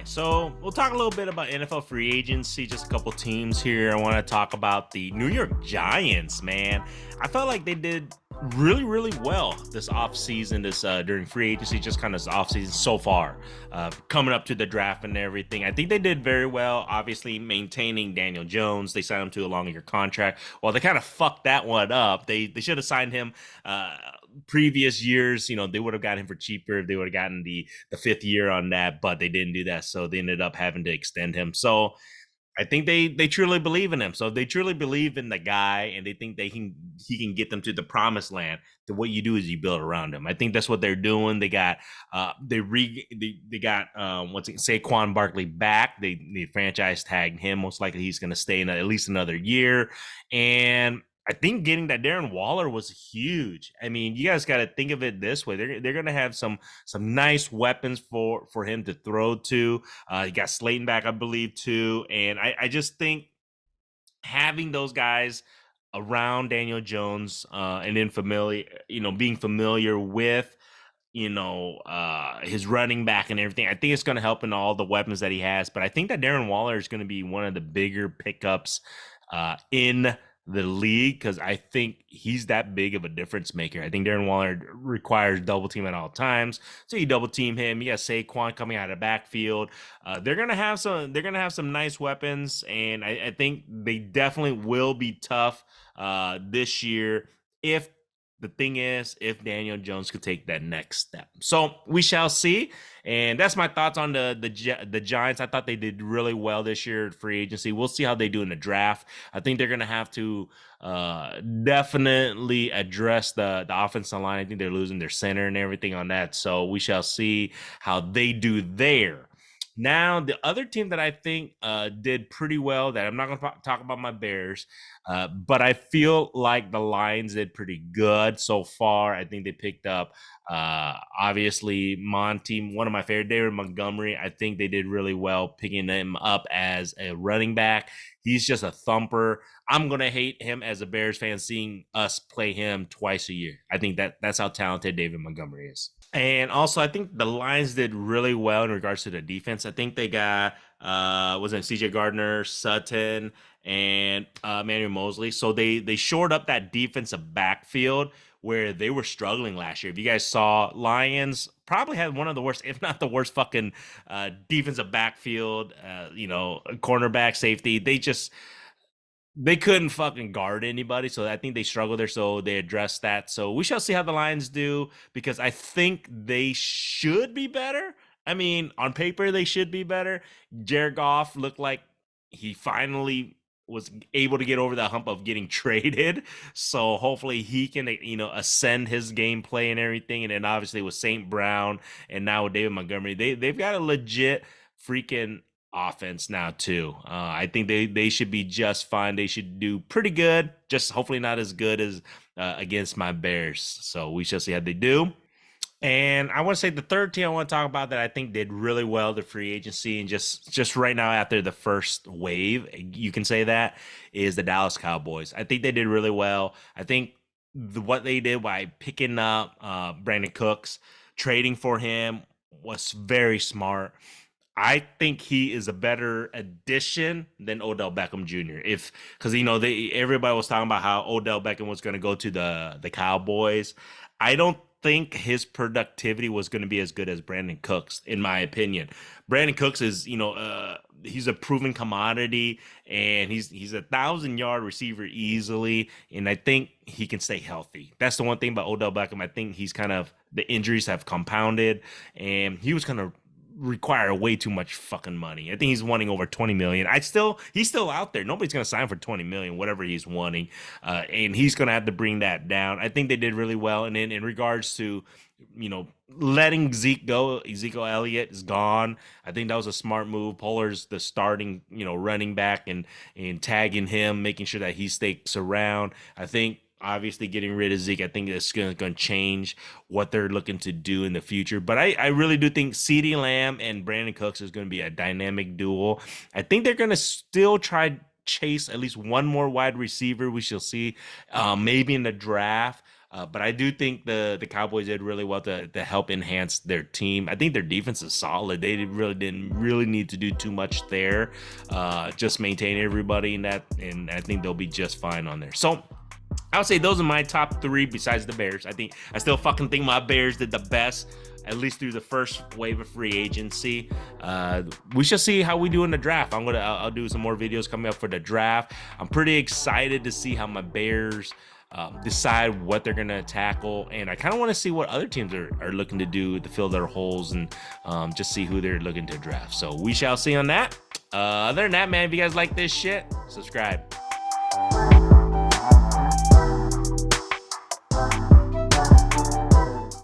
So we'll talk a little bit about NFL free agency, just a couple teams here. I want to talk about the New York Giants, man. I felt like they did really well this offseason, this during free agency, just kind of this offseason so far, coming up to the draft and everything. I think they did very well, obviously maintaining Daniel Jones. They signed him to a longer contract. Well, they kind of fucked that one up. They should have signed him previous years. They would have got him for cheaper if they would have gotten the fifth year on that, but they didn't do that, so they ended up having to extend him. So I think they truly believe in him. So they truly believe in the guy, and they think he can get them to the promised land. So what you do is you build around him. I think that's what they're doing. They got Saquon Barkley back. They franchise tagged him. Most likely he's going to stay in at least another year. And I think getting that Darren Waller was huge. I mean, you guys got to think of it this way: they're going to have some nice weapons for him to throw to. You got Slayton back, I believe, too, and I just think having those guys around Daniel Jones and then being familiar with his running back and everything. I think it's going to help in all the weapons that he has. But I think that Darren Waller is going to be one of the bigger pickups in the league, because I think he's that big of a difference maker. I think Darren Waller requires double team at all times. So you double team him. You got Saquon coming out of the backfield. They're gonna have some nice weapons, and I think they definitely will be tough this year if Daniel Jones could take that next step. So we shall see. And that's my thoughts on the Giants. I thought they did really well this year at free agency. We'll see how they do in the draft. I think they're going to have to definitely address the offensive line. I think they're losing their center and everything on that. So we shall see how they do there. Now, the other team that I think did pretty well, that I'm not going to talk about my Bears, but I feel like the Lions did pretty good so far. I think they picked up, obviously, Monty, one of my favorite, David Montgomery. I think they did really well picking him up as a running back. He's just a thumper. I'm going to hate him as a Bears fan seeing us play him twice a year. I think that's how talented David Montgomery is. And also, I think the Lions did really well in regards to the defense. I think they got CJ Gardner, Sutton, and Manuel Mosley. So they shored up that defensive backfield where they were struggling last year. If you guys saw, Lions probably had one of the worst, if not the worst, fucking defensive backfield. Cornerback, safety. They couldn't fucking guard anybody, so I think they struggled there, so they addressed that. So we shall see how the Lions do, because I think they should be better. I mean, on paper, they should be better. Jared Goff looked like he finally was able to get over the hump of getting traded. So hopefully he can, ascend his gameplay and everything. And then obviously with St. Brown and now with David Montgomery, they've got a legit freaking offense now too. I think they should be just fine. They should do pretty good, just hopefully not as good as against my Bears. So we shall see how they do. And I want to say the third team I want to talk about that I think did really well the free agency, and just right now after the first wave, you can say that, is the Dallas Cowboys. I think they did really well. I think what they did by picking up Brandon Cooks, trading for him, was very smart. I think he is a better addition than Odell Beckham Jr. Because everybody was talking about how Odell Beckham was going to go to the Cowboys. I don't think his productivity was going to be as good as Brandon Cooks, in my opinion. Brandon Cooks is, he's a proven commodity, and he's a 1,000-yard receiver easily, and I think he can stay healthy. That's the one thing about Odell Beckham. I think the injuries have compounded, and he was going to require way too much fucking money. I think he's wanting over 20 million. He's still out there. Nobody's going to sign for 20 million, whatever he's wanting. And he's going to have to bring that down. I think they did really well. And then in regards to, letting Zeke go, Ezekiel Elliott is gone. I think that was a smart move. Pollard's the starting, running back, and tagging him, making sure that he sticks around. I think obviously getting rid of Zeke, I think it's going to change what they're looking to do in the future. But I really do think CeeDee Lamb and Brandon Cooks is going to be a dynamic duel. I think they're going to still try chase at least one more wide receiver. We shall see, maybe in the draft. But I do think the Cowboys did really well to help enhance their team. I think their defense is solid. They didn't really need to do too much there. Just maintain everybody in that, and I think they'll be just fine on there. So I would say those are my top 3 besides the Bears. I still fucking think my Bears did the best, at least through the first wave of free agency. We shall see how we do in the draft. I'll do some more videos coming up for the draft. I'm pretty excited to see how my Bears decide what they're gonna tackle, and I kind of want to see what other teams are looking to do to fill their holes, and just see who they're looking to draft. So we shall see on that. Other than that, man, if you guys like this shit, subscribe.